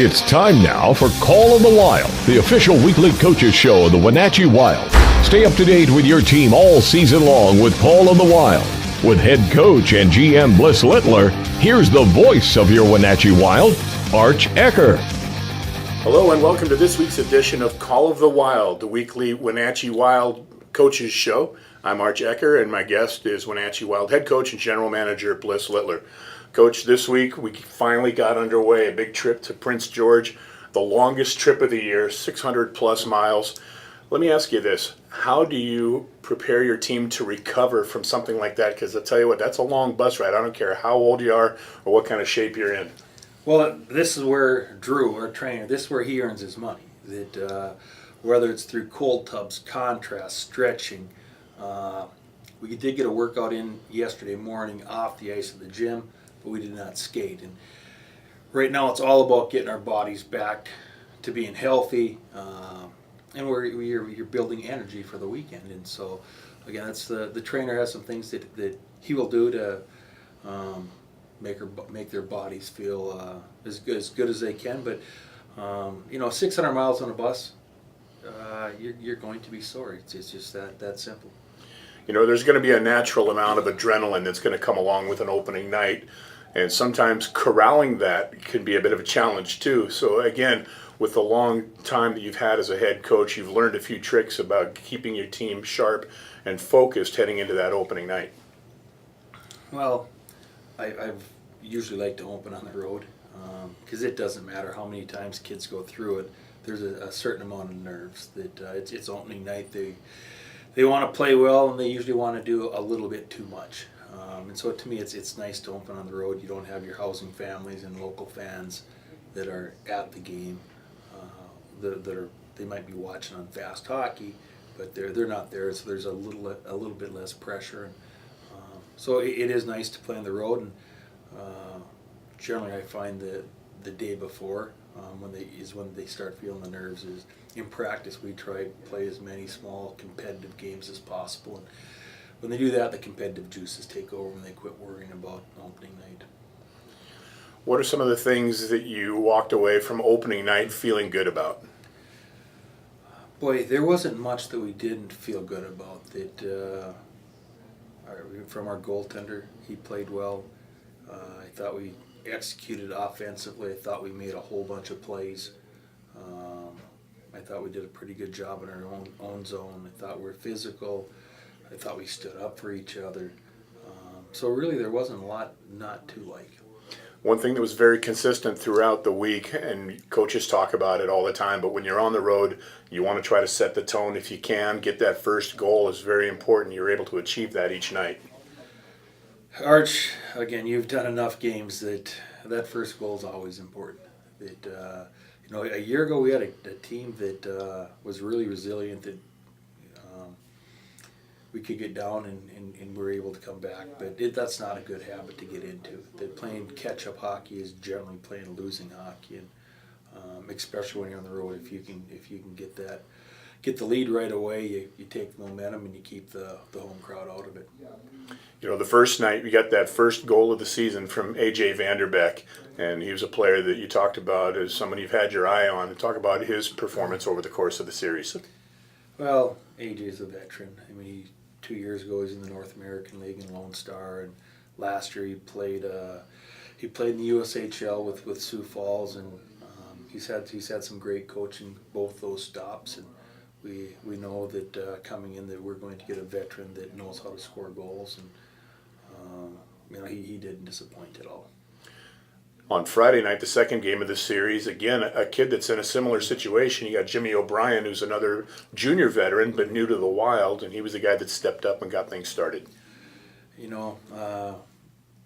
It's time now for Call of the Wild, the official weekly coaches show of the Wenatchee Wild. Stay up to date with your team all season long with Call of the Wild. With head coach and GM Bliss Littler, here's the voice of your Wenatchee Wild, Arch Ecker. Hello and welcome to this week's edition of Call of the Wild, the weekly Wenatchee Wild coaches show. I'm Arch Ecker and my guest is Wenatchee Wild head coach and general manager Bliss Littler. Coach, this week we finally got underway, a big trip to Prince George, the longest trip of the year, 600 plus miles. Let me ask you this, how do you prepare your team to recover from something like that? Because I'll tell you what, that's a long bus ride. I don't care how old you are or what kind of shape you're in. Well, this is where Drew, our trainer, this is where he earns his money. That whether it's through cold tubs, contrast, stretching. We did get a workout in yesterday morning off the ice of the gym, but we did not skate. And right now it's all about getting our bodies back to being healthy, and you're building energy for the weekend. And so, again, that's the trainer has some things that he will do to make their bodies feel as good as they can. But 600 miles on a bus, you're going to be sore. It's just that simple. You know, there's going to be a natural amount of adrenaline that's going to come along with an opening night. And sometimes corralling that can be a bit of a challenge too. So again, with the long time that you've had as a head coach, you've learned a few tricks about keeping your team sharp and focused heading into that opening night. Well, I've usually like to open on the road because it doesn't matter how many times kids go through it. There's a certain amount of nerves that it's opening night. They want to play well and they usually want to do a little bit too much. And so to me, it's nice to open on the road. You don't have your housing families and local fans that are at the game. They might be watching on fast hockey, but they're not there. So there's a little bit less pressure. And so it is nice to play on the road. And generally, I find the day before when they start feeling the nerves. Is in practice we try to play as many small competitive games as possible. And when they do that, the competitive juices take over and they quit worrying about opening night. What are some of the things that you walked away from opening night feeling good about? Boy, there wasn't much that we didn't feel good about. From our goaltender, he played well. I thought we executed offensively. I thought we made a whole bunch of plays. I thought we did a pretty good job in our own zone. I thought we were physical. I thought we stood up for each other. So really there wasn't a lot not to like. One thing that was very consistent throughout the week, and coaches talk about it all the time, but when you're on the road, you want to try to set the tone if you can. Get that first goal is very important. You're able to achieve that each night. Arch, again, you've done enough games that first goal is always important. A year ago we had a team that was really resilient, that we could get down and we were able to come back, but that's not a good habit to get into. That playing catch-up hockey is generally playing losing hockey, and especially when you're on the road, if you can get the lead right away, you take the momentum and you keep the home crowd out of it. You know, the first night we got that first goal of the season from A.J. Vanderbeck, and he was a player that you talked about as someone you've had your eye on. Talk about his performance over the course of the series. Well, A.J.'s a veteran. I mean, 2 years ago he was in the North American League in Lone Star, and last year he played in the USHL with Sioux Falls, and he's had some great coaching both those stops, and we know that coming in that we're going to get a veteran that knows how to score goals, and he didn't disappoint at all. On Friday night, the second game of the series, again, a kid that's in a similar situation. You got Jimmy O'Brien, who's another junior veteran, but new to the Wild, and he was the guy that stepped up and got things started.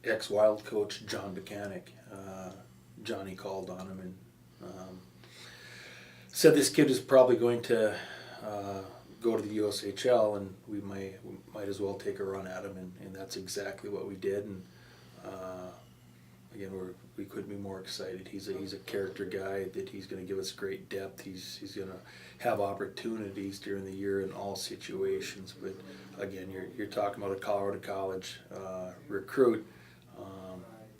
Ex-Wild coach John Buchanan, Johnny called on him and said this kid is probably going to go to the USHL, and we might as well take a run at him, and that's exactly what we did. And again, we couldn't be more excited. He's a character guy that he's going to give us great depth. He's going to have opportunities during the year in all situations. But again, you're talking about a Colorado College recruit,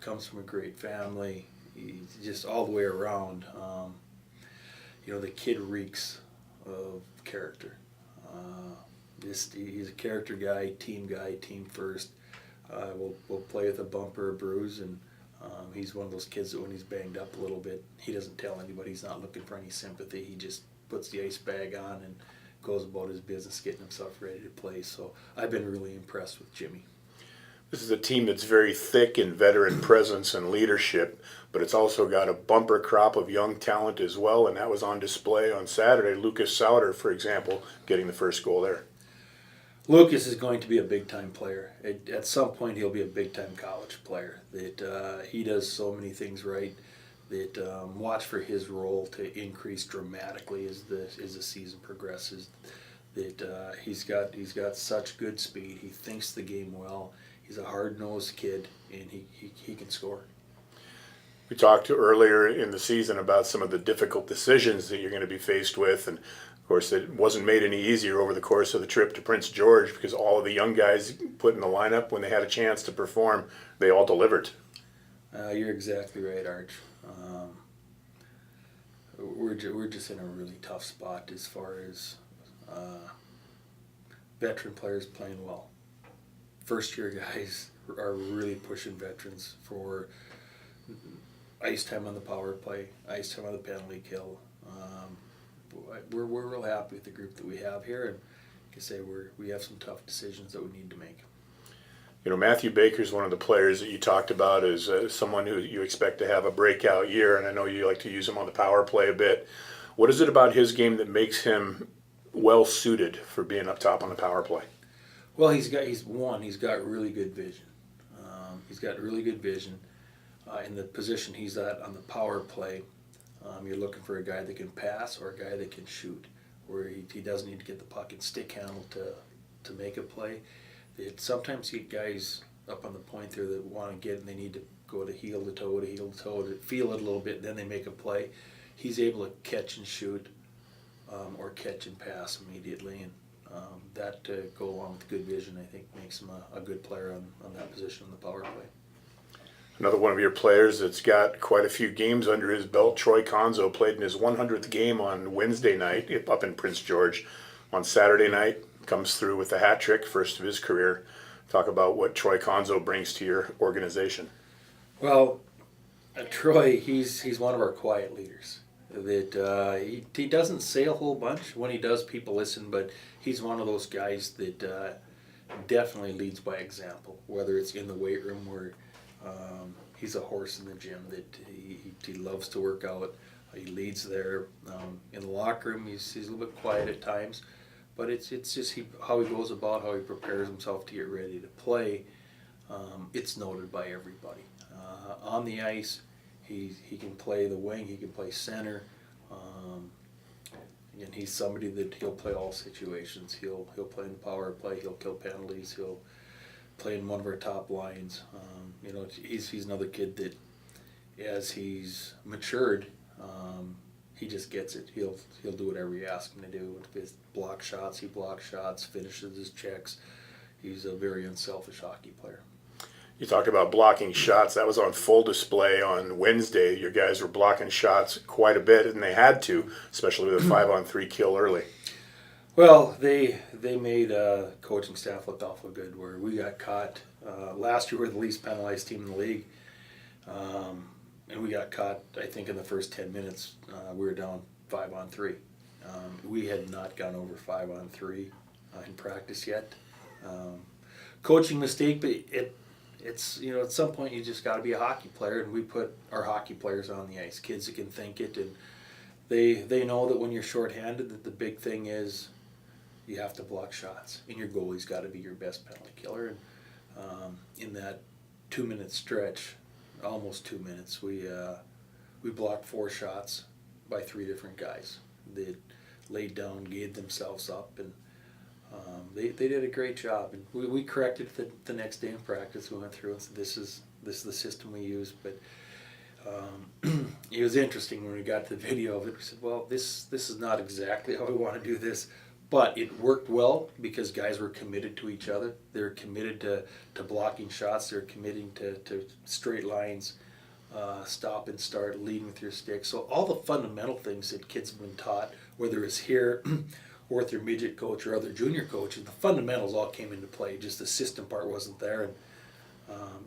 comes from a great family, he's just all the way around. The kid reeks of character. He's a character guy, team first. We'll play with a bumper or bruise, and he's one of those kids that when he's banged up a little bit, he doesn't tell anybody. He's not looking for any sympathy. He just puts the ice bag on and goes about his business, getting himself ready to play. So I've been really impressed with Jimmy. This is a team that's very thick in veteran presence and leadership, but it's also got a bumper crop of young talent as well, and that was on display on Saturday. Lucas Sauter, for example, getting the first goal there. Lucas is going to be a big-time player. At some point, he'll be a big-time college player. That he does so many things right. That watch for his role to increase dramatically as the season progresses. That he's got such good speed. He thinks the game well. He's a hard-nosed kid, and he can score. We talked earlier in the season about some of the difficult decisions that you're going to be faced with, and of course it wasn't made any easier over the course of the trip to Prince George because all of the young guys put in the lineup when they had a chance to perform, they all delivered. You're exactly right, Arch. We're just in a really tough spot as far as veteran players playing well. First-year guys are really pushing veterans for ice time on the power play, ice time on the penalty kill. We're real happy with the group that we have here, and like I say, we have some tough decisions that we need to make. Matthew Baker's one of the players that you talked about as someone who you expect to have a breakout year, and I know you like to use him on the power play a bit. What is it about his game that makes him well suited for being up top on the power play? Well, he's got really good vision. He's got really good vision in the position he's at on the power play. You're looking for a guy that can pass or a guy that can shoot, where he doesn't need to get the puck and stick handle to make a play. Sometimes you get guys up on the point there that want to get and they need to go to heel to toe to feel it a little bit, and then they make a play. He's able to catch and shoot or catch and pass immediately, and that go along with good vision, I think, makes him a good player on that position on the power play. Another one of your players that's got quite a few games under his belt, Troy Conzo, played in his 100th game on Wednesday night up in Prince George. On Saturday night, comes through with a hat trick, first of his career. Talk about what Troy Conzo brings to your organization. Well, Troy, he's one of our quiet leaders. That he doesn't say a whole bunch. When he does, people listen, but he's one of those guys that definitely leads by example, whether it's in the weight room where he's a horse in the gym, that he loves to work out. He leads there. In the locker room, he's a little bit quiet at times, but it's just how he goes about, how he prepares himself to get ready to play. It's noted by everybody. On the ice, he can play the wing, he can play center. And he's somebody that he'll play all situations. He'll play in the power play, he'll kill penalties, he'll play in one of our top lines. He's another kid that, as he's matured, he just gets it. He'll do whatever you ask him to do. If it's block shots, he blocks shots, finishes his checks. He's a very unselfish hockey player. You talked about blocking shots. That was on full display on Wednesday. Your guys were blocking shots quite a bit, and they had to, especially with a 5-on-3 kill early. Well, they made coaching staff look awful good. Where we got caught last year, we were the least penalized team in the league, and we got caught. I think in the first 10 minutes, we were down 5-on-3. We had not gone over 5-on-3 in practice yet. Coaching mistake, but it's at some point you just got to be a hockey player, and we put our hockey players on the ice, kids that can think it, and they know that when you're shorthanded, that the big thing is you have to block shots, and your goalie's got to be your best penalty killer. And in that 2-minute stretch, almost 2 minutes, we blocked 4 shots by 3 different guys. They laid down, gave themselves up, and they did a great job. And we corrected it the next day in practice. We went through and said, this is the system we use. But it was interesting when we got to the video of it. We said, well, this is not exactly how we want to do this, but it worked well because guys were committed to each other. They were committed to blocking shots. They were committing to straight lines. stop and start, leading with your stick. So all the fundamental things that kids have been taught, whether it's here or with their midget coach or other junior coaches, the fundamentals all came into play. Just the system part wasn't there, and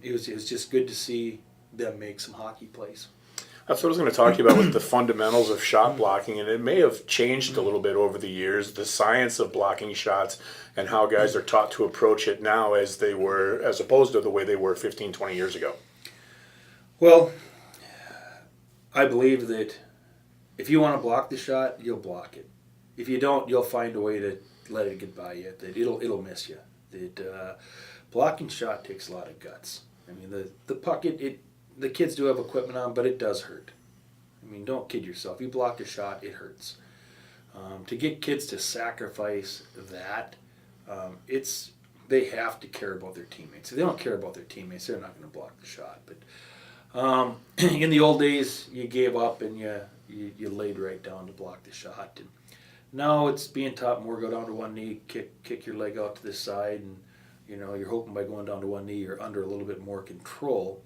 it was just good to see them make some hockey plays. That's what I was going to talk to you about with the fundamentals of shot blocking, and it may have changed a little bit over the years, the science of blocking shots and how guys are taught to approach it now as opposed to the way they were 15, 20 years ago. Well, I believe that if you want to block the shot, you'll block it. If you don't, you'll find a way to let it get by you. That it'll miss you. That blocking shot takes a lot of guts. I mean, the puck, the kids do have equipment on, but it does hurt. I mean, don't kid yourself. You block a shot, it hurts. To get kids to sacrifice that, they have to care about their teammates. If they don't care about their teammates, they're not going to block the shot. But in the old days, you gave up and you laid right down to block the shot. And now it's being taught more. Go down to one knee, kick your leg out to the side, and you're hoping by going down to one knee you're under a little bit more control.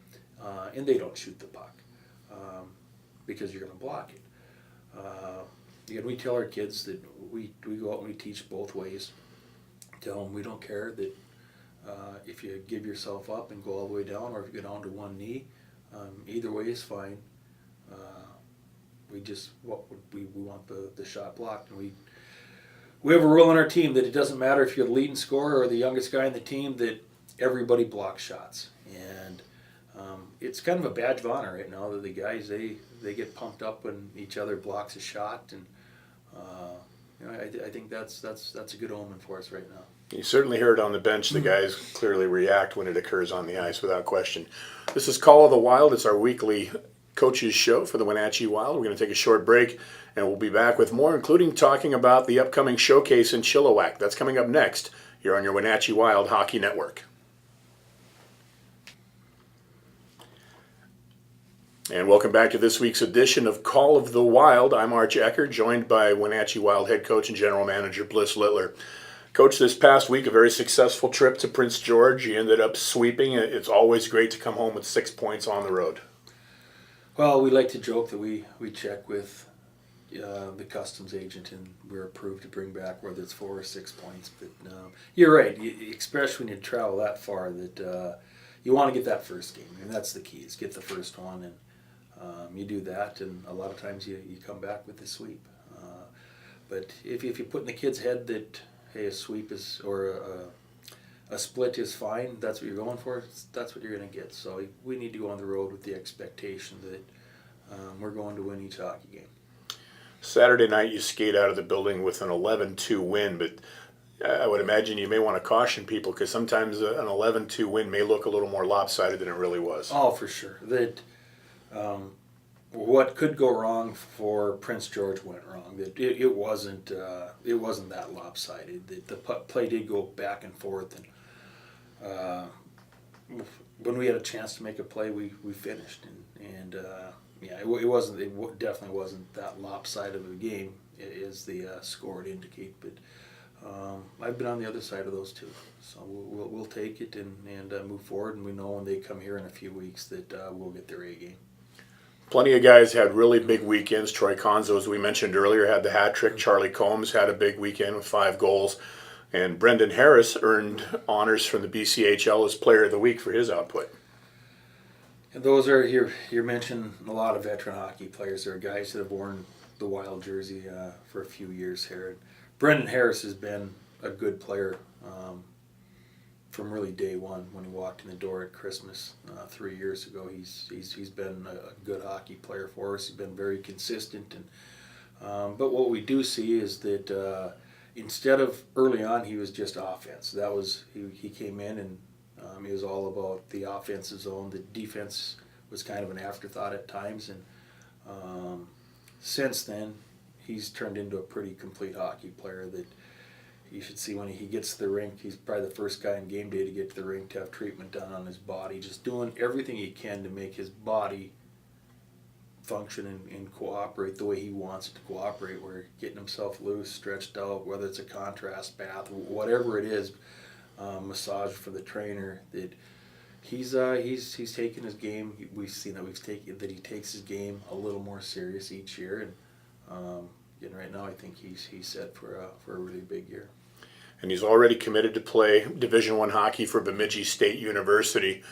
And they don't shoot the puck because you're going to block it. We tell our kids that we go out and we teach both ways. Tell them we don't care that if you give yourself up and go all the way down, or if you go down to one knee, either way is fine. We want the shot blocked, and we have a rule on our team that it doesn't matter if you're the leading scorer or the youngest guy in the team, that everybody blocks shots. And it's kind of a badge of honor right now that the guys they get pumped up when each other blocks a shot, and I think that's a good omen for us right now. You certainly heard on the bench the guys clearly react when it occurs on the ice without question. This is Call of the Wild. It's our weekly coaches show for the Wenatchee Wild. We're going to take a short break, and we'll be back with more, including talking about the upcoming showcase in Chilliwack. That's coming up next here on your Wenatchee Wild Hockey Network. And welcome back to this week's edition of Call of the Wild. I'm Arch Ecker, joined by Wenatchee Wild head coach and general manager Bliss Littler. Coach, this past week, a very successful trip to Prince George. You ended up sweeping. It's always great to come home with 6 points on the road. Well, we like to joke that we check with the customs agent, and we're approved to bring back whether it's 4 or 6 points. But you're right, especially when you travel that far, that you want to get that first game. And that's the key, is get the first one. And you do that, and a lot of times you come back with the sweep. But if you put in the kid's head that, hey, a sweep is, or a split is fine, that's what you're going for, that's what you're going to get. So we need to go on the road with the expectation that we're going to win each hockey game. Saturday night you skate out of the building with an 11-2 win, but I would imagine you may want to caution people, because sometimes an 11-2 win may look a little more lopsided than it really was. Oh, for sure. That what could go wrong for Prince George went wrong. That it wasn't that lopsided. That the play did go back and forth, and when we had a chance to make a play, we finished. And it definitely wasn't that lopsided of a game, as the score would indicate. But I've been on the other side of those two, so we'll take it and move forward. And we know when they come here in a few weeks that we'll get their A game. Plenty of guys had really big weekends. Troy Conzo, as we mentioned earlier, had the hat trick. Charlie Combs had a big weekend with 5 goals. And Brendan Harris earned honors from the BCHL as Player of the Week for his output. And those are, you're mentioning a lot of veteran hockey players. There are guys that have worn the Wild jersey for a few years here. And Brendan Harris has been a good player from really day one when he walked in the door at Christmas 3 years ago. He's been a good hockey player for us. He's been very consistent, and but what we do see is that instead of early on he was just offense. That was he came in and he was all about the offensive zone. The defense was kind of an afterthought at times, and since then he's turned into a pretty complete hockey player that you should see when he gets to the rink. He's probably the first guy in game day to get to the rink to have treatment done on his body, just doing everything he can to make his body function and cooperate the way he wants it to cooperate, where getting himself loose, stretched out, whether it's a contrast bath, whatever it is, massage for the trainer, that he's taken his game. We've seen that he takes his game a little more serious each year, and right now I think he's set for a really big year. And he's already committed to play Division I hockey for Bemidji State University.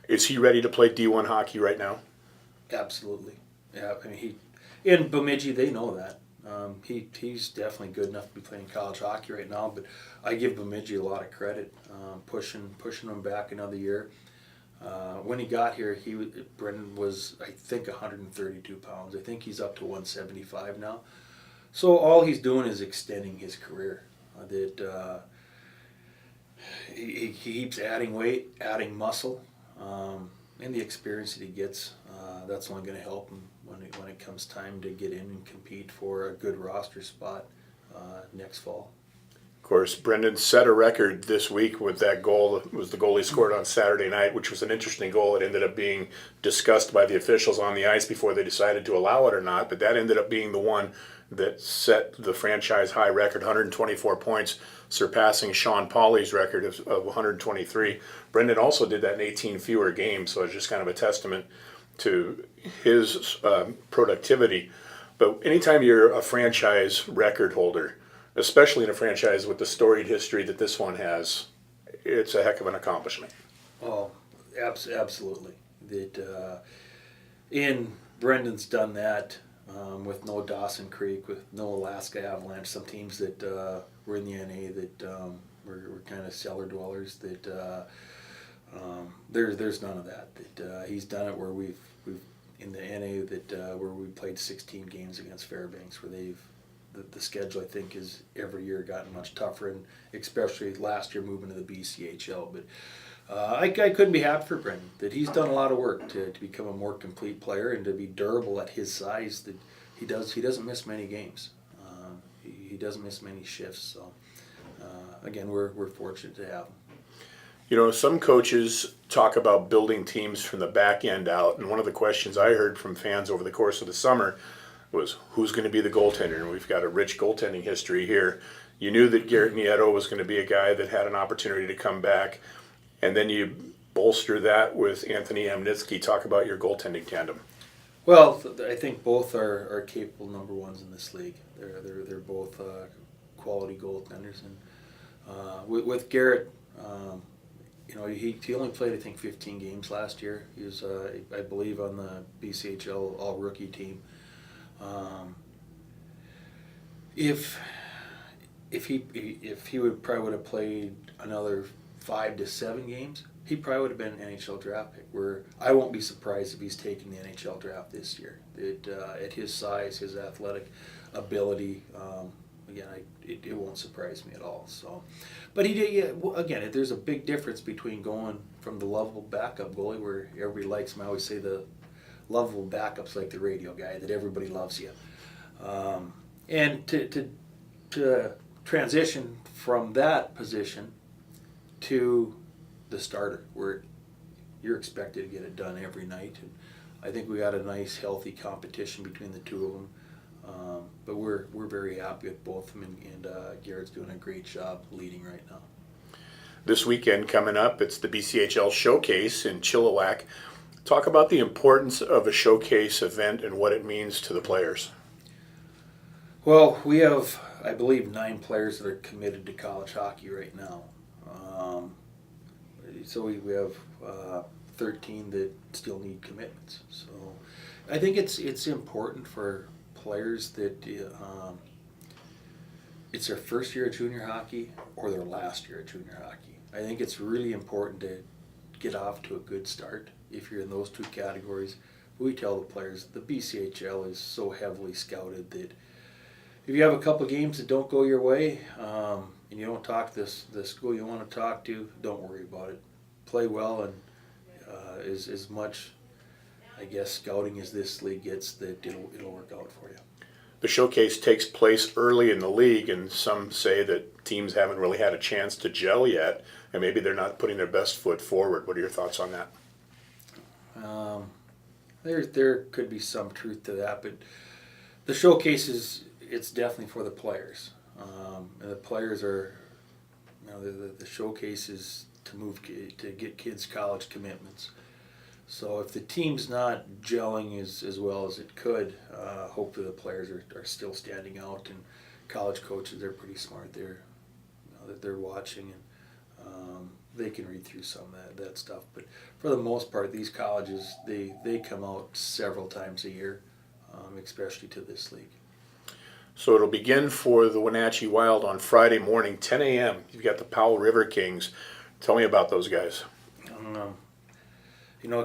Is he ready to play D1 hockey right now? Absolutely. Yeah, I mean, in Bemidji, they know that. He's definitely good enough to be playing college hockey right now, but I give Bemidji a lot of credit, pushing him back another year. When he got here, Brendan was, I think, 132 pounds. I think he's up to 175 now. So all he's doing is extending his career. He keeps adding weight, adding muscle, and the experience that he gets, that's only going to help him when it comes time to get in and compete for a good roster spot next fall. Of course, Brendan set a record this week with that goal. It was the goal he scored on Saturday night, which was an interesting goal. It ended up being discussed by the officials on the ice before they decided to allow it or not, but that ended up being the one that set the franchise high record, 124 points, surpassing Sean Pauly's record of 123. Brendan also did that in 18 fewer games, so it's just kind of a testament to his productivity. But anytime you're a franchise record holder, especially in a franchise with the storied history that this one has, it's a heck of an accomplishment. Oh, absolutely. And Brendan's done that with no Dawson Creek, with no Alaska Avalanche, some teams that were in the NA that were kind of cellar dwellers. There's none of that. He's done it where we've in the NA where we played 16 games against Fairbanks, where the schedule I think is every year gotten much tougher, and especially last year moving to the BCHL. But I couldn't be happy for Brendan that he's done a lot of work to become a more complete player and to be durable at his size. That he doesn't miss many games. He doesn't miss many shifts. So again, we're fortunate to have him. You know, some coaches talk about building teams from the back end out, and one of the questions I heard from fans over the course of the summer was who's going to be the goaltender, and we've got a rich goaltending history here. You knew that Garrett Nieto was going to be a guy that had an opportunity to come back, and then you bolster that with Anthony Amnitsky. Talk about your goaltending tandem. Well, I think both are capable number ones in this league. They're both quality goaltenders, and with Garrett, he only played I think 15 games last year. He was I believe on the BCHL all rookie team. If he would have played another 5 to 7 games, he probably would have been an NHL draft pick. Where I won't be surprised if he's taking the NHL draft this year. At his size, his athletic ability, it won't surprise me at all. So, but he did. Yeah, again, there's a big difference between going from the lovable backup goalie, where everybody likes him. I always say the lovable backup's like the radio guy that everybody loves you, and to transition from that position to the starter, where you're expected to get it done every night. And I think we got a nice, healthy competition between the two of them. But we're very happy with both of them, and Garrett's doing a great job leading right now. This weekend coming up, it's the BCHL Showcase in Chilliwack. Talk about the importance of a showcase event and what it means to the players. Well, we have, I believe, 9 players that are committed to college hockey right now. So we have 13 that still need commitments. So I think it's important for players that it's their first year of junior hockey or their last year of junior hockey. I think it's really important to get off to a good start if you're in those two categories. We tell the players the BCHL is so heavily scouted that if you have a couple of games that don't go your way and you don't talk to the school you want to talk to, don't worry about it. Play well, and as much, I guess, scouting as this league gets, that it'll work out for you. The showcase takes place early in the league, and some say that teams haven't really had a chance to gel yet, and maybe they're not putting their best foot forward. What are your thoughts on that? There could be some truth to that, but the showcase it's definitely for the players, and the players are, the showcase is to get kids college commitments. So if the team's not gelling as well as it could, hopefully the players are still standing out, and college coaches, they're pretty smart. They're watching, and they can read through some of that stuff. But for the most part, these colleges, they come out several times a year, especially to this league. So it'll begin for the Wenatchee Wild on Friday morning, 10 a.m. You've got the Powell River Kings. Tell me about those guys.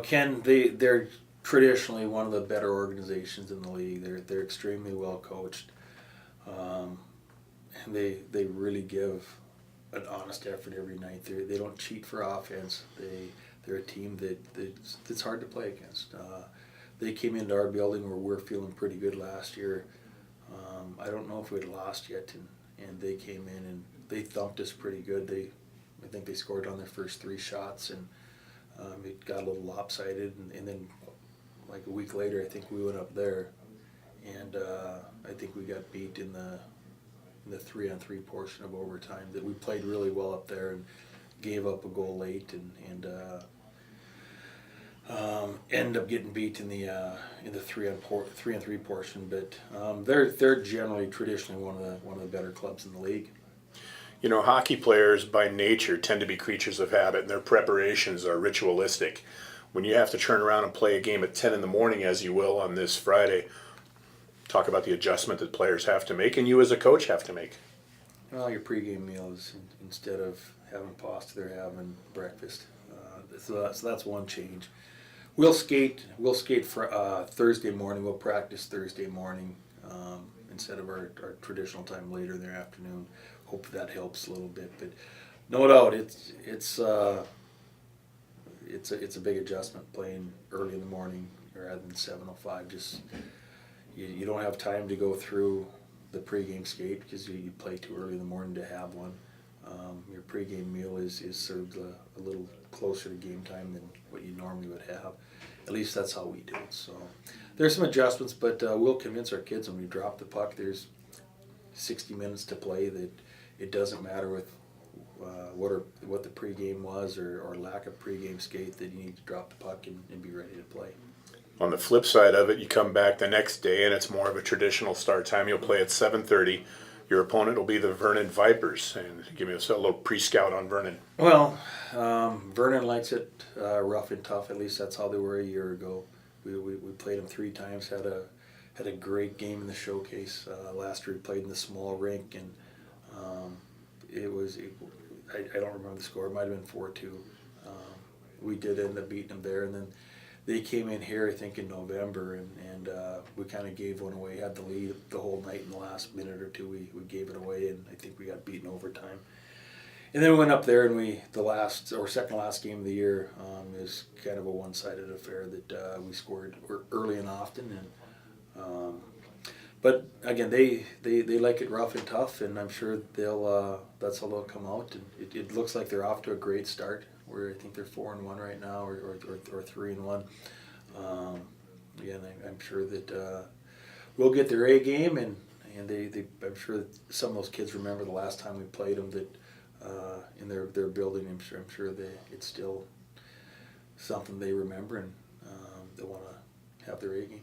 Ken, they're traditionally one of the better organizations in the league. They're extremely well coached, and they really give an honest effort every night. They don't cheat for offense. They're a team that's hard to play against. They came into our building where we're feeling pretty good last year. I don't know if we'd lost yet, and they came in and they thumped us pretty good. I think they scored on their first 3 shots, and it got a little lopsided. And then, like a week later, I think we went up there, and I think we got beat in the 3-on-3 portion of overtime. That we played really well up there and gave up a goal late, and end up getting beat in the 3-on-3 portion. But they're generally traditionally one of the better clubs in the league. Hockey players by nature tend to be creatures of habit, and their preparations are ritualistic. When you have to turn around and play a game at 10 in the morning, as you will on this Friday, talk about the adjustment that players have to make and you as a coach have to make. Well, your pregame meal is, instead of having pasta, they're having breakfast. So that's one change. We'll skate for Thursday morning. We'll practice Thursday morning instead of our traditional time later in the afternoon. Hope that helps a little bit, but no doubt it's a big adjustment playing early in the morning rather than 7:05. Just you don't have time to go through the pregame skate because you play too early in the morning to have one. Your pregame meal is served a little closer to game time than what you normally would have. At least that's how we do it. So there's some adjustments, but we'll convince our kids when we drop the puck. There's 60 minutes to play. That it doesn't matter with what the pregame was or lack of pregame skate. That you need to drop the puck and be ready to play. On the flip side of it, you come back the next day and it's more of a traditional start time. You'll play at 7:30. Your opponent will be the Vernon Vipers. And give me a little pre-scout on Vernon. Well, Vernon likes it rough and tough. At least that's how they were a year ago. We played them 3 times. Had a great game in the showcase. Last year we played in the small rink, and I don't remember the score. It might have been 4-2. We did end up beating them there, and then they came in here, I think, in November, and we kind of gave one away. Had the lead the whole night. In the last minute or two, we gave it away, and I think we got beaten overtime. And then we went up there, and second to last game of the year is kind of a one-sided affair that we scored early and often, and but again, they like it rough and tough, and I'm sure that's how they'll come out. And it looks like they're off to a great start. Where I think they're 4-1 right now, or 3-1. Again, I'm sure that we'll get their A game, and I'm sure that some of those kids remember the last time we played them. That in their building, I'm sure it's still something they remember, and they want to have their A game.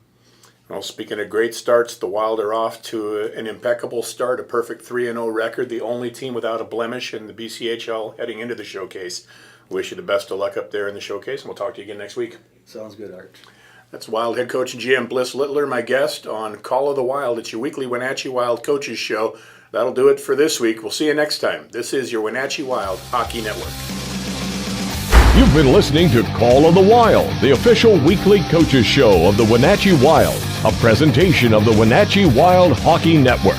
Well, speaking of great starts, the Wild are off to an impeccable start, a perfect 3-0 record, the only team without a blemish in the BCHL heading into the showcase. Wish you the best of luck up there in the showcase, and we'll talk to you again next week. Sounds good, Arch. That's Wild head coach and GM Bliss Littler, my guest on Call of the Wild. It's your weekly Wenatchee Wild Coaches Show. That'll do it for this week. We'll see you next time. This is your Wenatchee Wild Hockey Network. You've been listening to Call of the Wild, the official weekly coaches show of the Wenatchee Wild, a presentation of the Wenatchee Wild Hockey Network.